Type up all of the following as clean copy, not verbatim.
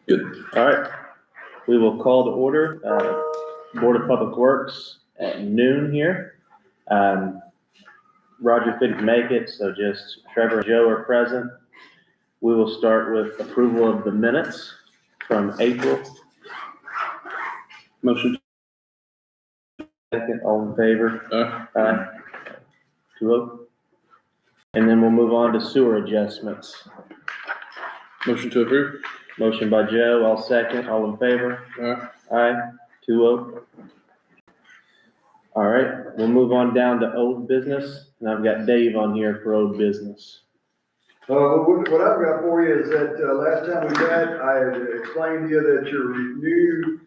Good. All right. We will call to order, Board of Public Works at noon here. Roger couldn't make it, so just Trevor and Joe are present. We will start with approval of the minutes from April. Motion. Second, all in favor? Aye. 2-0. And then we'll move on to sewer adjustments. Motion to approve. Motion by Joe, I'll second, all in favor? Aye. 2-0. All right, we'll move on down to old business, and I've got Dave on here for old business. What I've got for you is that, last time we met, I had explained to you that your new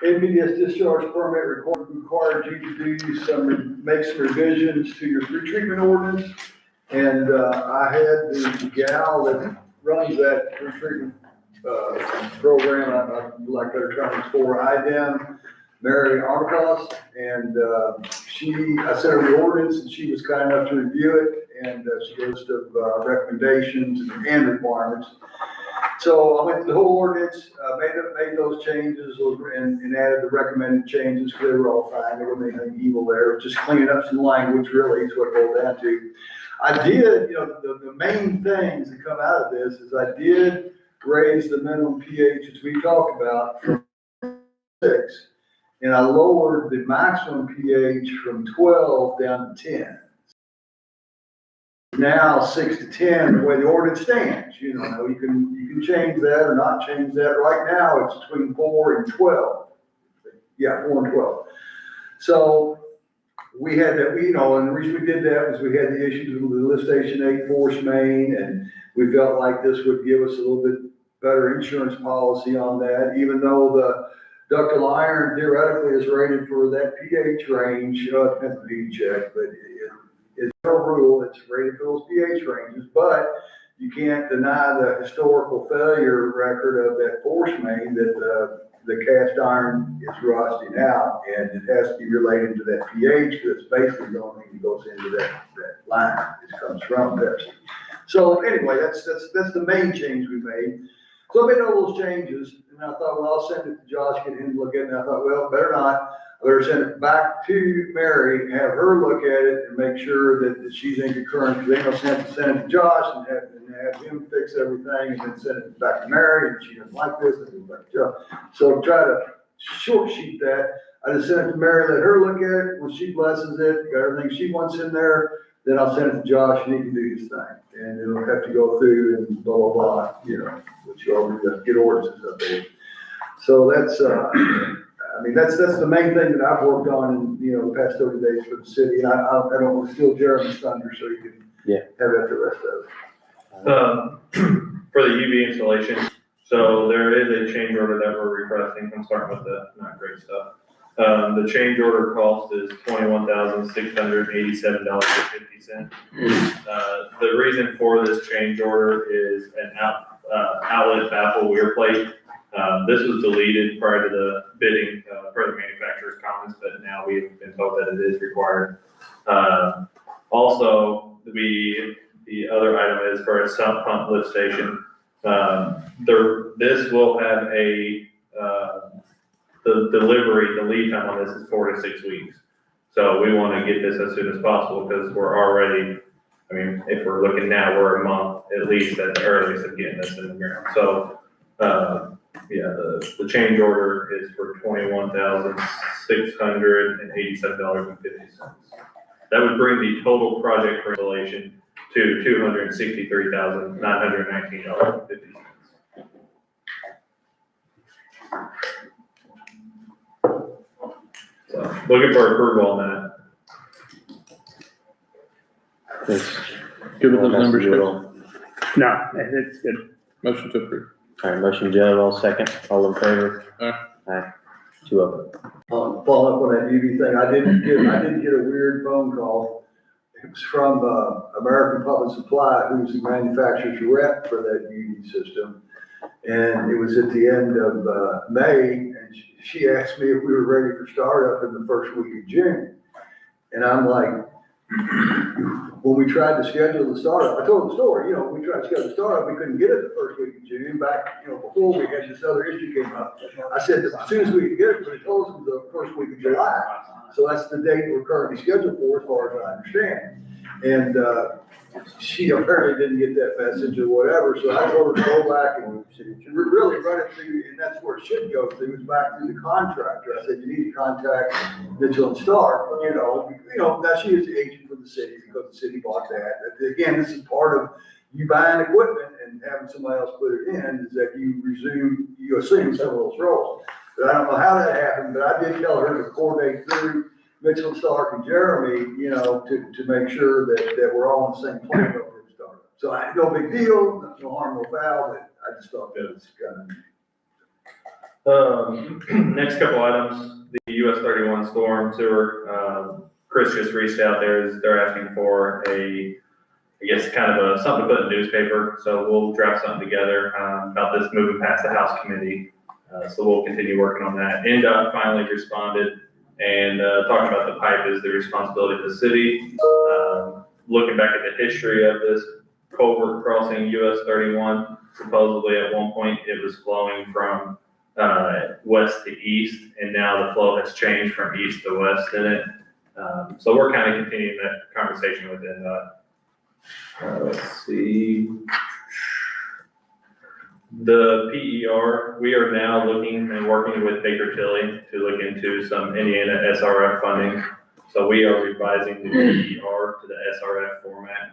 NPDES discharge permit required you to make some revisions to your pretreatment ordinance. And, I had the gal that runs that pretreatment, program, I like their terms for IDEM, Mary Armacross, and, I sent her the ordinance, and she was kind enough to review it, and, she gave us the, recommendations and requirements. So I went through the whole ordinance, made those changes, and added the recommended changes, because they were all fine, there wasn't anything evil there, just cleaning up some language, really, is what it boiled down to. I did, the main things that come out of this is I did raise the minimum pH, as we talked about, from 6. And I lowered the maximum pH from 12 down to 10. Now 6 to 10, the way the ordinance stands, you can change that or not change that. Right now, it's between 4 and 12. Yeah, 4 and 12. So we had that, and the reason we did that was we had the issues with the lift station 8 force main, and we felt like this would give us a little bit better insurance policy on that, even though the ductile iron theoretically is rated for that pH range. It depends on who you check, but it's no rule. It's rated for those pH ranges, but you can't deny the historical failure record of that force main that the cast iron is rusting out, and it has to be related to that pH, because it's basically the only thing that goes into that line that comes from Pepsi. So anyway, that's the main change we made. So I made all those changes, and I thought, well, I'll send it to Josh, get him to look at it, and I thought, well, better not. I better send it back to Mary, have her look at it, and make sure that she's in concurrence, because they're gonna send it to Josh, and have him fix everything, and then send it back to Mary, and she doesn't like this, and it's back to Josh. So try to short sheet that. I just sent it to Mary, let her look at it. When she blesses it, got everything she wants in there, then I'll send it to Josh, and he can do his thing. And it'll have to go through and blah, blah, blah, which you already get ordinances up there. So that's, that's the main thing that I've worked on in, the past 30 days for the city. And I don't want to steal Jeremy's thunder, so you can have it the rest of it. For the UV installation, so there is a change order that we're requesting. I'm starting with the not great stuff. The change order cost is $21,687.50. The reason for this change order is an outlet baffle weir plate. This was deleted prior to the bidding, per the manufacturer's comments, but now we've been told that it is required. Also, the other item is for a sump pump lift station. This will have the delivery, the lead time on this is 4 to 6 weeks. So we want to get this as soon as possible, because we're already, if we're looking now, we're a month at least at the earliest of getting this in the ground. So, the change order is for $21,687.50. That would bring the total project for installation to $263,919.50. So, looking for approval on that. Good with those numbers, Chris? No, it's good. Motion to approve. All right, motion Joe, I'll second, all in favor? Aye. 2-0. Follow up on that UV thing. I didn't get a weird phone call. It was from American Public Supply, who's the manufacturer's rep for that UV system. And it was at the end of May, and she asked me if we were ready for startup in the first week of June. And I'm like, when we tried to schedule the startup, I told the story, we tried to schedule the startup, we couldn't get it the first week of June, back, before before we had this other issue came up. I said, as soon as we could get it, but it told us it was the first week of July. So that's the date we're currently scheduled for, as far as I understand. And, she apparently didn't get that message or whatever, so I told her to go back and really run it through, and that's where it should go through, is back through the contractor. I said, you need to contact Mitchell and Stark, now she is the agent for the city because the city bought that. Again, this is part of you buying equipment and having somebody else put it in, is that you assume some of those roles. But I don't know how that happened, but I did tell her to coordinate through Mitchell, Stark, and Jeremy, to make sure that we're all on the same plane over the startup. So no big deal, no harm, no foul, but I just thought that was kind of. Next couple items, the US 31 storm sewer, Chris just reached out there, they're asking for kind of something to put in the newspaper, so we'll draft something together, about this moving past the House committee. So we'll continue working on that. NDOT finally responded and, talking about the pipe is the responsibility of the city. Looking back at the history of this culvert crossing US 31, supposedly at one point it was flowing from, west to east, and now the flow has changed from east to west in it. So we're kind of continuing that conversation with NDOT. Let's see. The PER, we are now looking and working with Baker Tilly to look into some Indiana SRF funding. So we are revising the PER to the SRF format.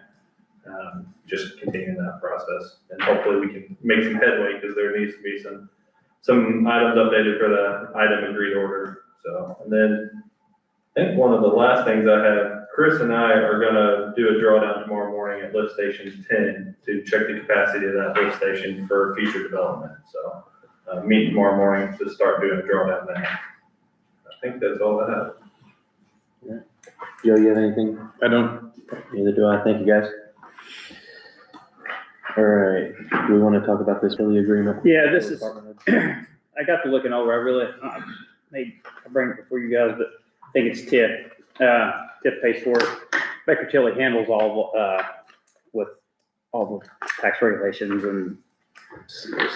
Just continuing that process, and hopefully we can make some headway, because there needs to be some items updated for the item agreed order. So, and then I think one of the last things I have, Chris and I are gonna do a drawdown tomorrow morning at lift station 10 to check the capacity of that lift station for future development. So, meet tomorrow morning to start doing a drawdown there. I think that's all I have. Yeah. Joe, you have anything? I don't. Neither do I. Thank you, guys. All right, do we want to talk about this early agreement? Yeah, this is, I got to looking over, I really, I bring it before you guys, but I think it's TIF. TIF pays for it. Baker Tilly handles all, with all the tax regulations and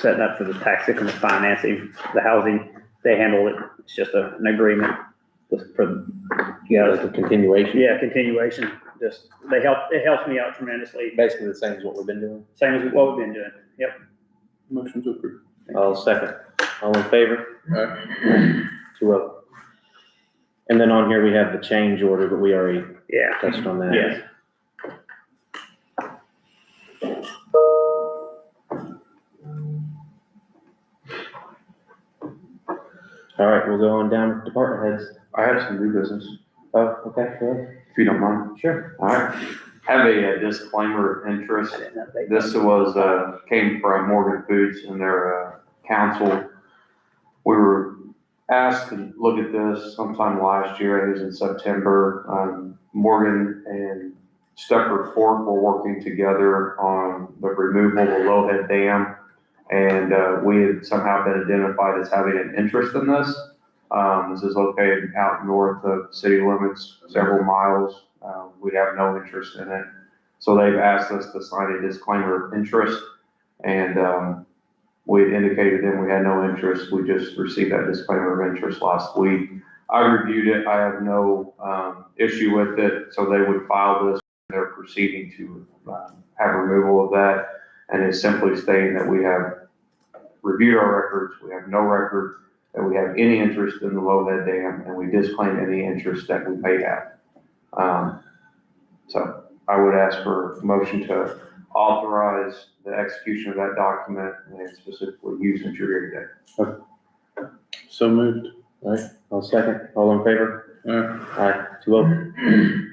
setting up for the tax and the financing, the housing, they handle it. It's just an agreement for, Like a continuation? yeah, continuation. Just, it helps me out tremendously. Basically the same as what we've been doing. Same as what we've been doing. Yep. Motion to approve. I'll second. All in favor? Aye. 2-0. And then on here, we have the change order, but we already Yeah. touched on that. Yes. All right, we'll go on down to department heads. I have some new business, Oh, okay, go ahead. if you don't mind. Sure. All right. Have a disclaimer of interest. I didn't update This was, came from Morgan Foods and their, council. We were asked to look at this sometime last year, it was in September. Morgan and Stucker Fork were working together on the removal of the Lowhead Dam. And, we had somehow been identified as having an interest in this. This is located out north of city limits, several miles. We have no interest in it. So they've asked us to sign a disclaimer of interest. And, we had indicated then we had no interest. We just received that disclaimer of interest last week. I reviewed it. I have no, issue with it. So they would file this. They're proceeding to, have removal of that. And it's simply stating that we have reviewed our records. We have no record that we have any interest in the Lowhead Dam, and we disclaim any interest that we may have. So I would ask for a motion to authorize the execution of that document and specifically use Interior Day. So moved. All right, I'll second. All in favor? Aye. Aye, 2-0.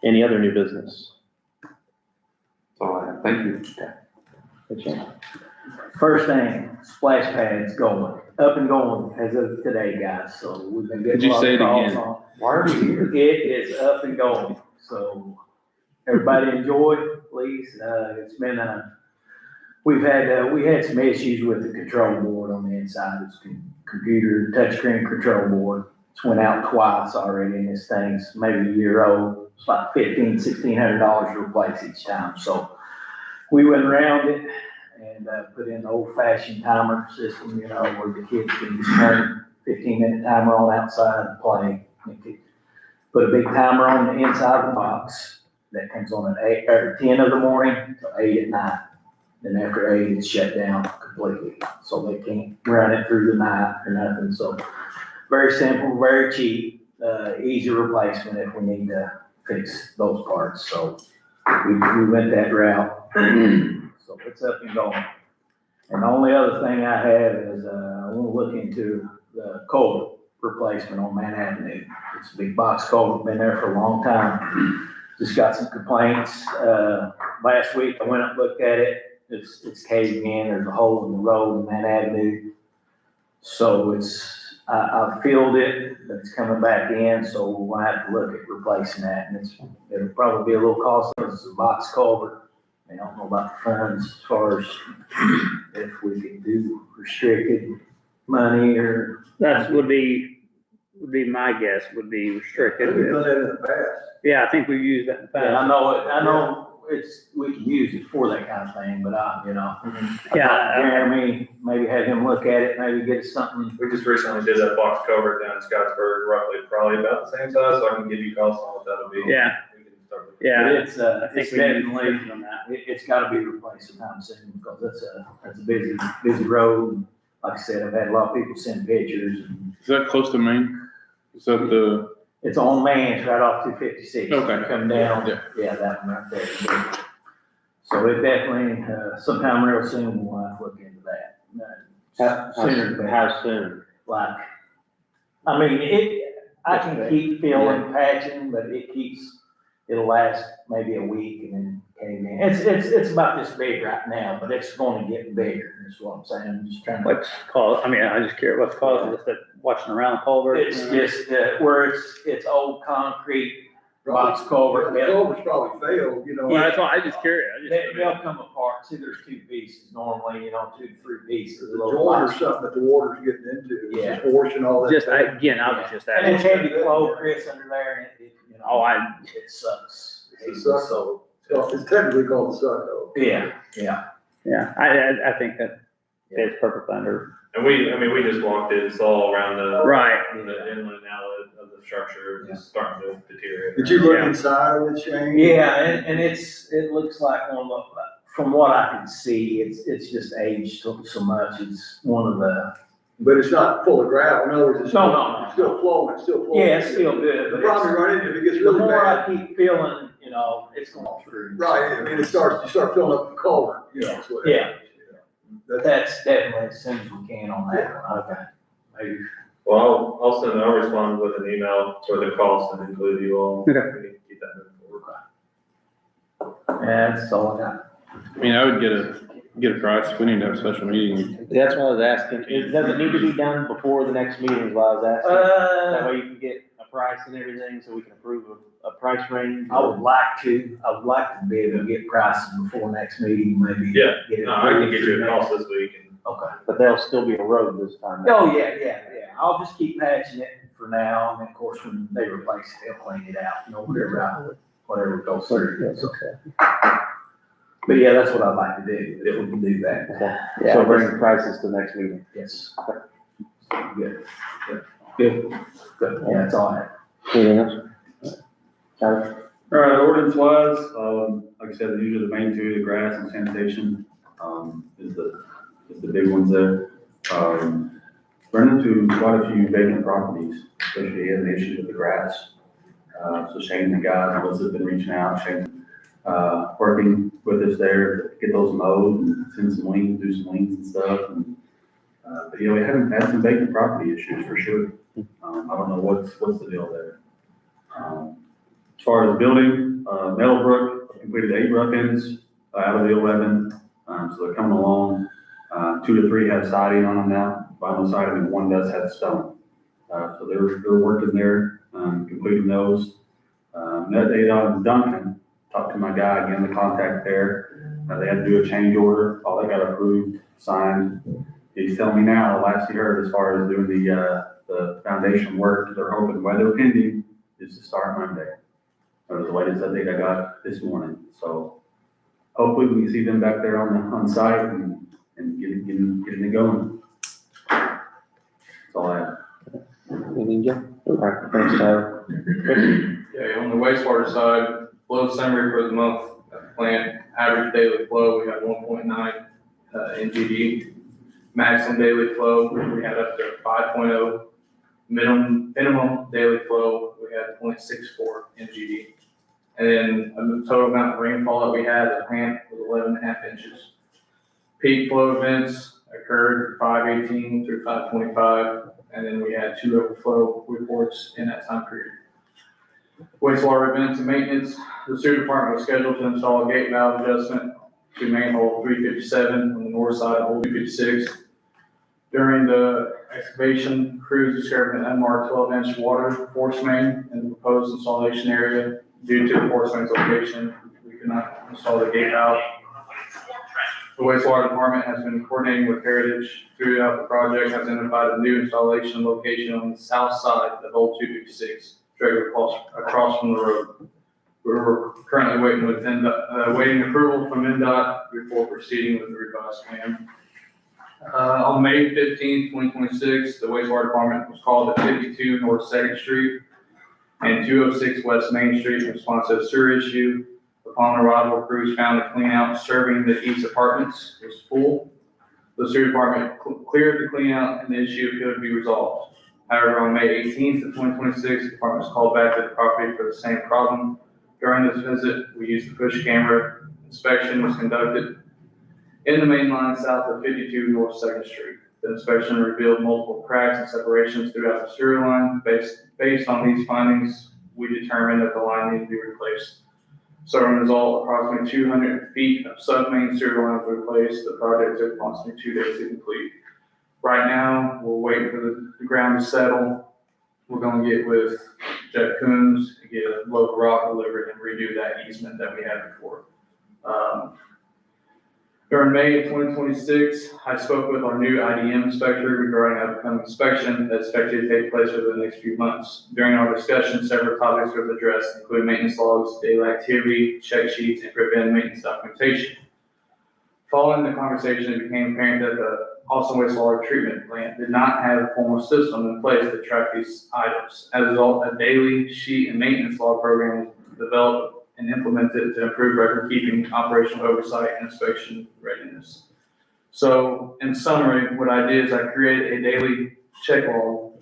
Any other new business? So thank you. Good job. First thing, splash pad's going, up and going as of today, guys, so we've been Could getting you a lot say of it calls again? on. Why are we here? It is up and going, so everybody enjoy, please, it's been, we had some issues with the control board on the inside, it's computer, touchscreen control board. It's went out twice already, and this thing's maybe a year old, it's about $1,500–1,600 to replace each time, so we went around it and, put in the old fashioned timer system, you know, where the kids can just turn 15-minute timer on outside and play. Put a big timer on the inside of the box that comes on at 8 or 10 of the morning till 8 at night. Then after 8, it's shut down completely, so they can't run it through the night or nothing, so very simple, very cheap, easy replacement if we need to fix those parts, so we went that route. So it's up and going. And the only other thing I have is, I wanna look into the culvert replacement on Man Avenue. It's a big box culvert, been there for a long time. Just got some complaints. Last week I went up and looked at it. It's caving in, there's a hole in the road in Man Avenue. So I filled it, but it's coming back in, so we'll have to look at replacing that. And it'll probably be a little costly, it's a box culvert. I don't know about the funds as far as if we could do restricted money or. That would be my guess, would be restricted. We've done that in the past. Yeah, I think we've used that in the Yeah, past. I know we can use it for that kind of thing, but you know. Yeah. Jeremy, maybe have him look at it, maybe get us something. We just recently did that box culvert down in Scottsburg, roughly, probably about the same size, so I can give you costs on what that'll be. Yeah. We can start with- But Yeah, it's, I think it's we need definitely, to on that. it's gotta be replaced sometime soon, because that's a busy road. Like I said, I've had a lot of people send pictures, and Is that close to Maine? Is that the, it's on Main, it's right off 256. Okay. Come down, Yeah. yeah, that one right there. So it definitely, sometime real soon, we'll have to look into that. Sooner the better. How soon? Like, I mean, I can keep filling, patching, but it'll last maybe a week and then cave in. It's about this big right now, but it's gonna get bigger, is what I'm saying. I'm just trying to. What's caused, I mean, I just curious, what's causing this, that watching around the culvert? It's just, where it's old concrete box culvert. The culvert's probably failed, you know. Well, that's why, I just curious. They'll come apart. See, there's 2 pieces normally, 2 to 3 pieces. The joint or something that the water's getting into, Yeah. it's washing all that. Just, again, I was just And it's asking. heavy flow, Chris, under there, and Oh, it sucks. It's a suck hole. It's technically called a suck hole. Yeah. Yeah, I think that it's perfectly under. And we just walked it, it's all around Right. the inlet and outlet of the structure, just starting to deteriorate. Did you look Yeah. inside of it, Shane? Yeah, and it looks like from what I can see, it's just aged so much. It's one of the. But it's not full of gravel, in other words, it's No. still flowing, it's still flowing. Yeah, it's still good, The but problem you run into, if it gets the really more I bad, keep feeling, it's going through. right, I mean, you start filling up the culvert, that's what. Yeah. That's, That's definitely as soon as we can on that one. Okay. Maybe. Well, I'll respond with an email for the cost and include you all. Okay. We can keep that moving forward. Yeah, that's all I got. I mean, I would get a price. We need to have a special meeting. That's what I was asking. Does it need to be done before the next meeting, is what I was asking? That way you can get a price and everything, so we can approve a price range? I would like to be able to get prices before next meeting, maybe. Yeah, get it No, I can get you a approved. cost this week and Okay. But there'll still be a road this time. Oh, yeah. I'll just keep patching it for now, and then of course, when they replace it, they'll clean it out, whatever goes through. So, but yeah, that's what I'd like to do, if we can do that. So bring the prices to the next meeting. Yes. Good. Yeah, that's all I have. Anything else? Tyler? All right, ordinance wise, like I said, usually the main 2, the grass and sanitation, is the big ones there. Run into quite a few vacant properties, especially having issues with the grass. So Shane and the guys, Melissa have been reaching out, Shane, working with us there to get those mowed and send some liens, do some liens and stuff. And, but we haven't had some vacant property issues for sure. I don't know what's the deal there. As far as building, Meadowbrook completed 8 rough-ins out of the 11, so they're coming along. 2 to 3 have siding on them now, vinyl siding, and 1 does have stone. So they're working there, completing those. That day on Duncan, talked to my guy again, the contact there. They had to do a change order, all that got approved, signed. He's telling me now, the last he heard, as far as doing the foundation work, they're hoping, weather pending, is to start Monday. That was the latest I think I got this morning, so hopefully we can see them back there on site and getting it going. That's all I have. Anything, Joe? All right, thanks, Tyler. Yeah, on the wastewater side, flow summary for the month, plant average daily flow, we had 1.9 NGD. Maximum daily flow, we had up to 5.0. Minimum daily flow, we had 0.64 NGD. And then the total amount of rainfall that we had at the plant was 11.5 inches. Peak flow events occurred 5/18 through 5/25, and then we had 2 overflow reports in that time period. Wastewater events and maintenance, the sewer department was scheduled to install a gate valve adjustment to manhole 357 on the north side of hole 256. During the excavation, crews discovered an unmarked 12-inch water force main in the proposed installation area. Due to the force main's location, we could not install the gate valve. The wastewater department has been coordinating with Heritage throughout the project, has identified a new installation location on the south side of hole 256, directly across from the road. We're currently waiting approval from NDOT before proceeding with the revised plan. On May 15th, 2026, the wastewater department was called at 52 North 2nd Street and 206 West Main Street in response to a sewer issue. Upon arrival, crews found the clean out serving the East Apartments was full. The sewer department cleared the clean out and the issue appeared to be resolved. However, on May 18th of 2026, the department was called back to the property for the same problem. During this visit, we used the push camera. Inspection was conducted in the main line south of 52 North 2nd Street. The inspection revealed multiple cracks and separations throughout the sewer line. Based on these findings, we determined that the line needed to be replaced. So as a result, approximately 200 feet of sub-main sewer lines were replaced. The project took approximately 2 days to complete. Right now, we're waiting for the ground to settle. We're gonna get with Jeff Coombs to get a local rock delivered and redo that easement that we had before. During May of 2026, I spoke with our new IDM inspector regarding an upcoming inspection that's expected to take place over the next few months. During our discussion, several topics were addressed, including maintenance logs, daily activity, check sheets, and preventive maintenance documentation. Following the conversation, it became apparent that the Austin wastewater treatment plant did not have a formal system in place to track these items. As a result, a daily sheet and maintenance log program was developed and implemented to improve record keeping, operational oversight, and inspection readiness. So in summary, what I did is I created a daily check log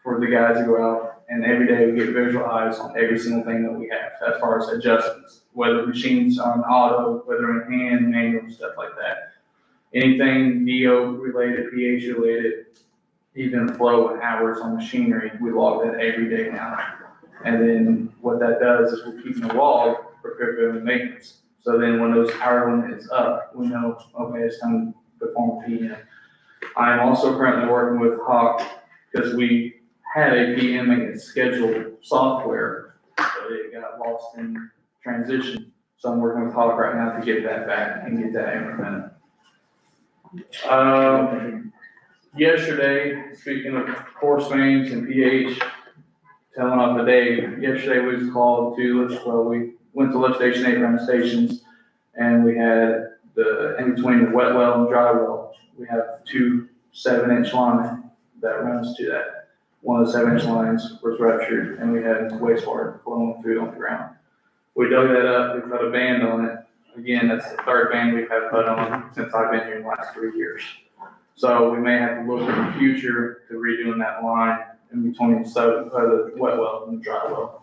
for the guys to go out, and every day we get visual eyes on every single thing that we have as far as adjustments, whether machines are on auto, whether in hand, manual, stuff like that. Anything DO related, pH related, even flow and hours on machinery, we log that every day now. And then what that does is we're keeping a log for preventive maintenance. So then when those power limit is up, we know, okay, it's time to perform PM. I'm also currently working with Hawk because we had a PM maintenance schedule software, but it got lost in transition. So I'm working with Hawk right now to get that back and get that implemented. Yesterday, speaking of force mains and pH, telling off the day, yesterday we was called to, we went to lift station 8 run stations, and we had in between the wet well and dry well, we have 2 7-inch lines that runs to that. One of the 7-inch lines was ruptured, and we had wastewater flowing through on the ground. We dug that up, we put a band on it. Again, that's the 3rd band we've had put on since I've been here in the last 3 years. So we may have to look in the future to redoing that line in between the wet well and the dry well.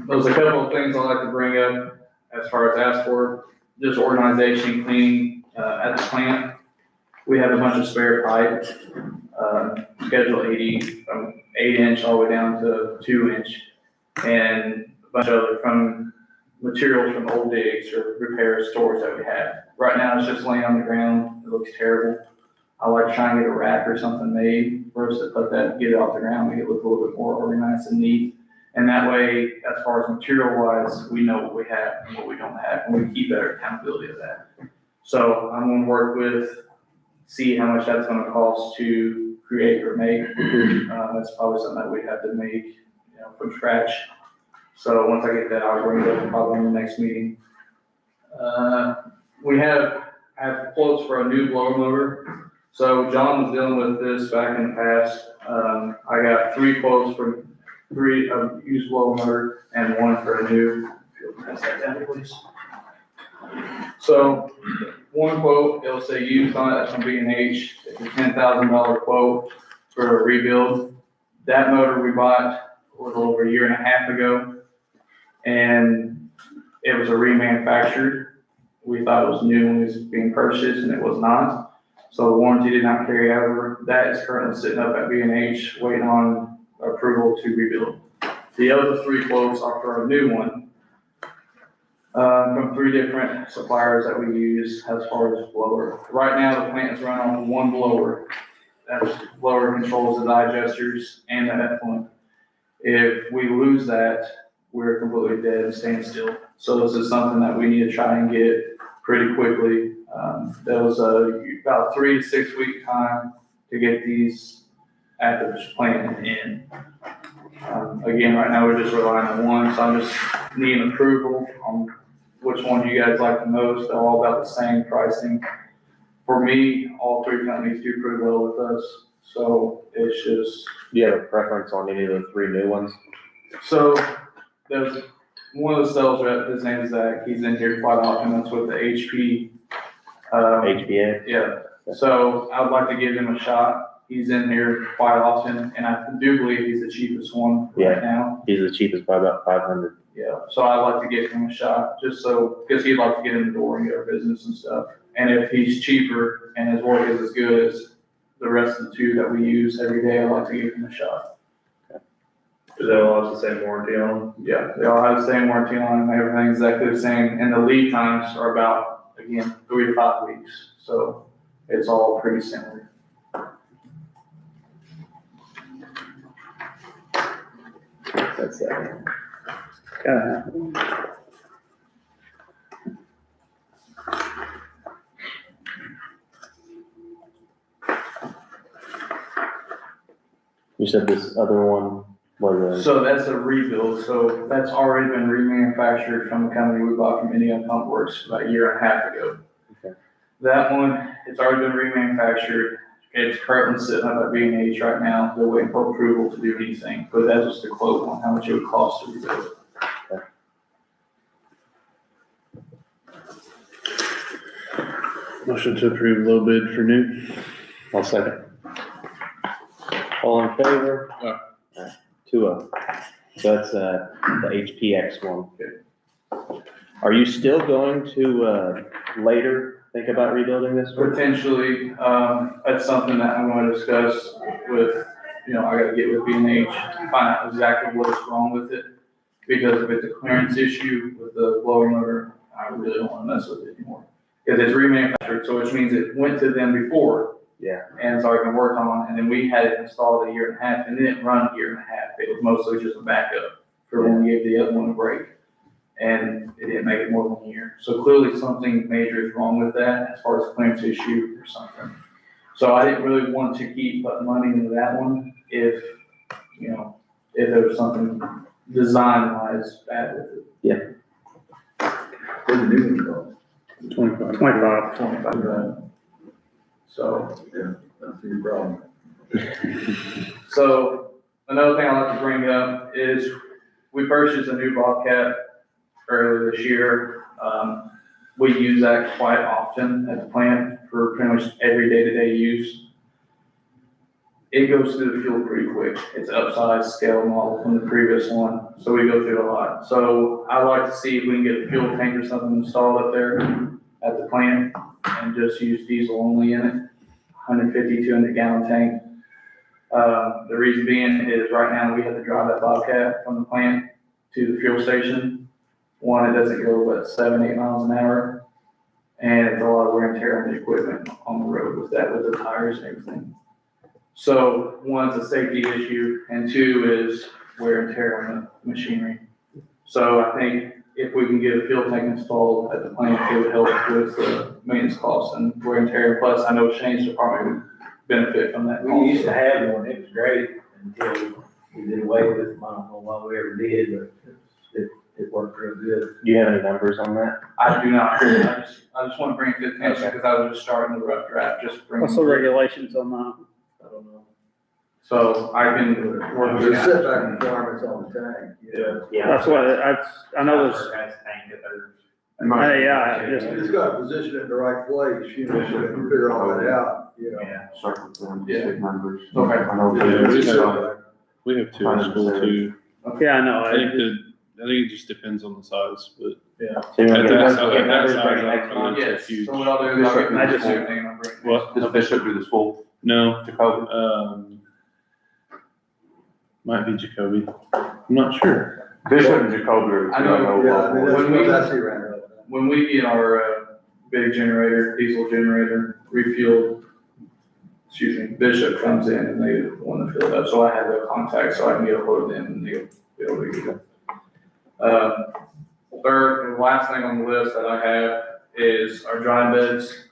There's a couple of things I'd like to bring up as far as ask for, just organization, cleaning at the plant. We have a bunch of spare pipe, schedule 80 from 8-inch all the way down to 2-inch, and a bunch of other from materials from old digs or repair stores that we have. Right now it's just laying on the ground. It looks terrible. I like to try and get a rack or something made for us to put that, get it off the ground, make it look a little bit more organized and neat. And that way, as far as material wise, we know what we have and what we don't have, and we keep better accountability of that. So I'm gonna work with, see how much that's gonna cost to create or make. That's probably something that we have to make, from scratch. So once I get that, I'll bring it up probably in the next meeting. We have quotes for a new blower motor. So John was dealing with this back in the past. I got 3 quotes for 3 used blower motor and 1 for a new. Pass that down, please. So 1 quote, it'll say used on it, that's from B&H. It's a $10,000 quote for a rebuild. That motor we bought a little over 1.5 years ago, and it was a remanufactured. We thought it was new when it was being purchased, and it was not. So the warranty did not carry over. That is currently sitting up at B&H, waiting on approval to rebuild. The other 3 quotes are for a new one, from 3 different suppliers that we use as far as blower. Right now, the plant is running on 1 blower. That blower controls the digesters and the effluent. If we lose that, we're completely dead and stand still. So this is something that we need to try and get pretty quickly. That was about 3 to 6 week time to get these at the plant in. Again, right now we're just relying on 1, so I'm just needing approval on which one you guys like the most. They're all about the same pricing. For me, all 3 companies do pretty well with us, so it's just. Do you have a preference on any of the 3 new ones? So there's one of the sales rep, his name is Zach, he's in here quite often, that's with the HP. HBA? Yeah, so I would like to give him a shot. He's in here quite often, and I do believe he's the cheapest one right now. He's the cheapest by about 500. Yeah, so I'd like to give him a shot, just so, because he'd like to get in the door and get our business and stuff. And if he's cheaper and his work is as good as the rest of the 2 that we use every day, I'd like to give him a shot. Do they all have the same warranty on them? Yeah, they all have the same warranty on them, everything's exactly the same, and the lead times are about, again, 3 to 5 weeks, so it's all pretty similar. That's that. You said this other one was So that's a rebuild, so that's already been remanufactured from the company we bought from Indiana Pump Works about 1.5 years ago. Okay. That one, it's already been remanufactured, it's currently sitting up at B&H right now, they're waiting for approval to do anything, but that's just the quote on how much it would cost to rebuild. Motion to approve low bid for new. I'll second. All in favor? Aye. 2-0. So that's, the HPX one. Are you still going to, later think about rebuilding this one? Potentially, that's something that I'm gonna discuss with, I gotta get with B&H, find out exactly what is wrong with it. Because if it's a clearance issue with the blower motor, I really don't wanna mess with it anymore. Because it's remanufactured, so which means it went to them before. Yeah. And it's already been worked on, and then we had it installed 1.5 years, and it didn't run 1.5 years. It was mostly just a backup for when we gave the other one a break. And it didn't make it more than 1 year. So clearly something major is wrong with that as far as clearance issue or something. So I didn't really want to keep putting money into that one if there was something design wise bad with it. Where's the new one go? 25. 25. So. Yeah, that's your problem. So another thing I'd like to bring up is we purchased a new Bobcat earlier this year. We use that quite often at the plant for pretty much every day-to-day use. It goes through the fuel pretty quick. It's upsized scale model from the previous one, so we go through a lot. So I'd like to see if we can get a fuel tank or something installed up there at the plant and just use diesel only in it, 150, 200 gallon tank. The reason being is right now we have to drive that Bobcat from the plant to the fuel station. One, it doesn't go but 7-8 miles an hour. And it's a lot of wear and tear on the equipment on the road with that, with the tires and everything. So one, it's a safety issue, and 2 is wear and tear on the machinery. So I think if we can get a fuel tank installed at the plant, it would help with the maintenance costs and wear and tear. Plus, I know Shane's department would benefit from that. We used to have one, it was great until we did away with them. I don't know why we ever did, but it worked real good. Do you have any numbers on that? I do not, I just want to bring it to attention because I was just starting the rough draft, just bring. What's the regulations on that? I don't know. So I can work with There's that. setback requirements on the tank. Yeah. That's what, I know there's, yeah, You just, just gotta position it in the right place, you know, so you can figure all that out, you know. Circle them, Yeah. big numbers. Okay. I know Yeah, there's we some- have- We have two in school too. yeah, I know. I think it just depends on the size, but So you At want to that get size- get at that numbers size, for I next don't month? know. Yes, huge. so what I'll do is I'll get I the just- everything and I'll bring it. what? Does Bishop do the school, No, Jacoby? might be Jacoby. I'm not sure. Bishop and Jacoby are. I know, Yeah, I mean, that's When we- what I see right now. When we get our, big generator, diesel generator refueled, Bishop comes in and they want to fill it up, so I have their contact, so I can get a hold of them and they'll be able to get it. Third, and last thing on the list that I have is our dry beds.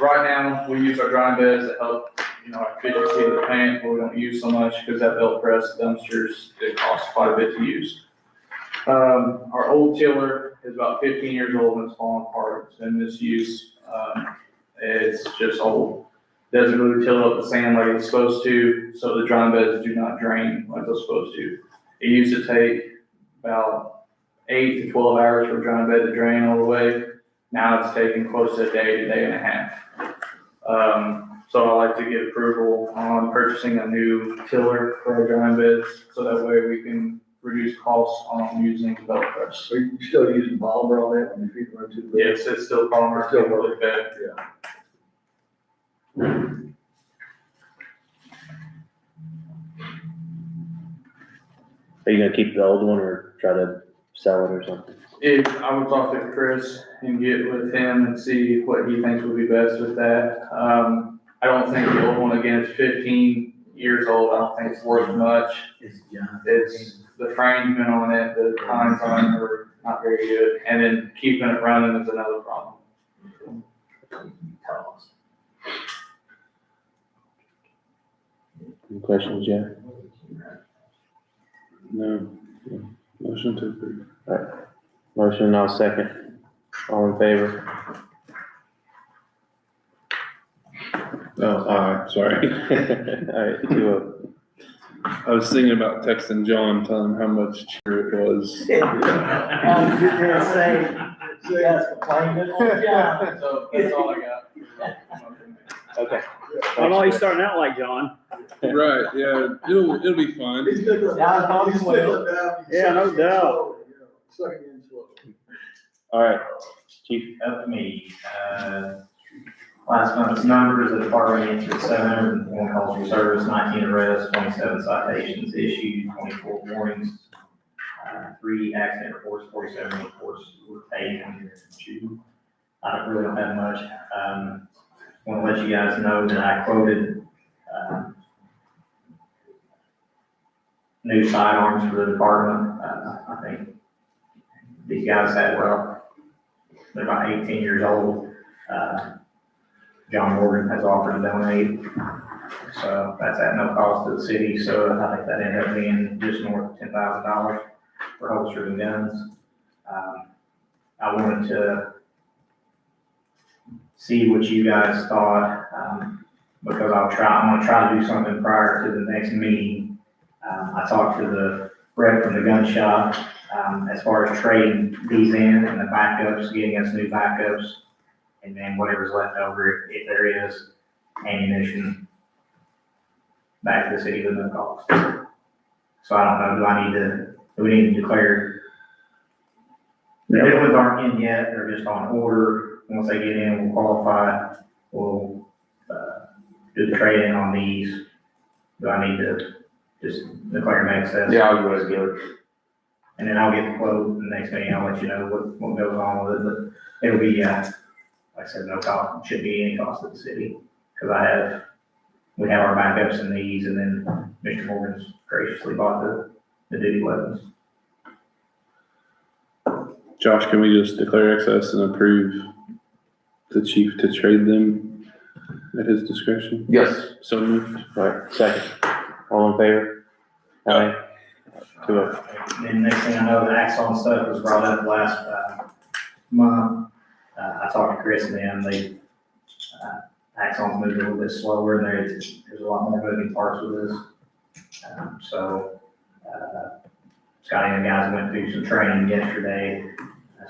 Right now, we use our dry beds to help, our efficiency of the plant, but we don't use so much because that belt press dumpsters, it costs quite a bit to use. Our old tiller is about 15 years old and it's falling apart. It's been misused. It's just old. Doesn't really till up the sand like it's supposed to, so the dry beds do not drain like they're supposed to. It used to take about 8 to 12 hours for a dry bed to drain all the way. Now it's taking close to a day and a half. So I like to get approval on purchasing a new tiller for our dry beds, so that way we can reduce costs on using belt press. Are you still using polymer on that when you feed them into the? Yes, it's still polymer, Still still really bad. Are you gonna keep the old one or try to sell it or something? If, I would talk to Chris and get with him and see what he thinks would be best with that. I don't think the old one, again, it's 15 years old, I don't think it's worth much. It's John. It's, the frame's been on it, the tines on it are not very good, and then keeping it running is another problem. Any questions, Jeff? No. Motion to approve. Motion, I'll second. All in favor? Oh, aye, sorry. All right, 2-0. I was thinking about texting John, telling him how much cheaper it was. I was just gonna say, you guys complaining on John. So that's all I got. Okay. I know he's starting out like John. Right, yeah, it'll be fun. He's picking up. Now it's on He's his way. picking up now. He's Yeah, no sucking in doubt. slow, Sucking in slow. All right, chief. Up to me, last month's numbers, the department answered 701 calls for service, 19 arrests, 27 citations issued, 24 warnings, 3 accident reports, 47 reports were taken. I really don't have much. Want to let you guys know that I quoted, new sidearms for the department. I think these guys had, they're about 18 years old. John Morgan has offered to donate, so that's at no cost to the city, so I think that ended up being just north of $10,000 for holsters and guns. I wanted to see what you guys thought, because I'm gonna try to do something prior to the next meeting. I talked to the rep from the gun shop, as far as trading these in and the backups, getting us new backups, and then whatever's left over, if there is ammunition, back to the city with no cost. So I don't know, do we need to declare? The new ones aren't in yet, they're just on order. Once they get in, we'll qualify, we'll, do the trade-in on these. Do I need to just declare an excess? Yeah, I would do it. And then I'll get the quote, the next meeting, I'll let you know what goes on with it, but it'll be, like I said, no cost, shouldn't be any cost to the city, because we have our backups in these, and then Mr. Morgan's graciously bought the duty weapons. Josh, can we just declare excess and approve the chief to trade them at his discretion? Yes. So moved. All right, second. All in favor? Aye. To it. And next thing I know, the Axon stuff was brought up last, month. I talked to Chris and them, Axon's moving a little bit slower, and there's a lot more moving parts with this. Scotty and the guys went through some training yesterday,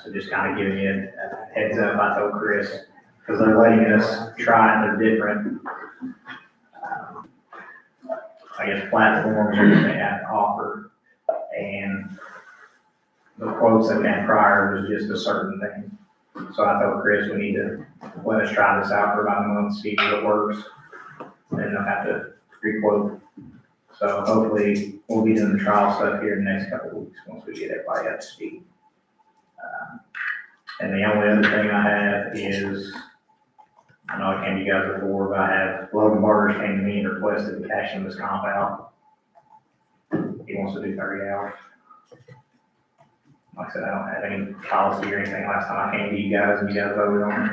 so just kind of giving you a heads up, I told Chris, because they're letting us try it, they're different. I guess platforms that they have to offer, and the quotes that we had prior was just a certain thing. So I told Chris, we need to let us try this out for about a month, see if it works, and then they'll have to re-quote. So hopefully we'll be doing the trial stuff here in the next couple of weeks, once we get everybody up to speed. And the only other thing I have is, I know I came to you guys before, but I have, Logan Barters came to me and requested to cash in this comp out. He wants to do 30 hours. Like I said, I don't have any policy or anything. Last time I came to you guys and you guys voted on it.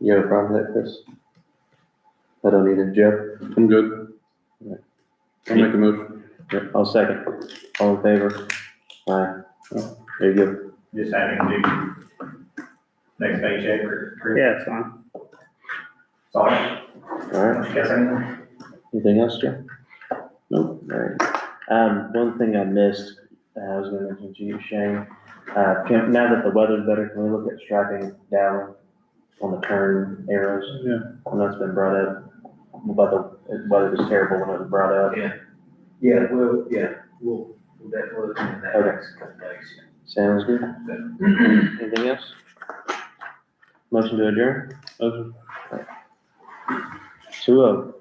You have a problem with that, Chris? I don't either, Joe? I'm good. I'll make a motion. Yep, I'll second. All in favor? Aye. There you go. Just having to do next paycheck or. Yeah, it's fine. Sorry. All right. You guys have anything? Anything else, Joe? Nope. All right. One thing I missed, I was gonna mention to you, Shane. Now that the weather's better, can we look at striping down on the turn arrows? Yeah. I know it's been brought up, but the weather was terrible when it was brought up. We'll definitely look into that Okay. next couple days. Sounds good. Anything else? Motion to adjourn? Motion. 2-0.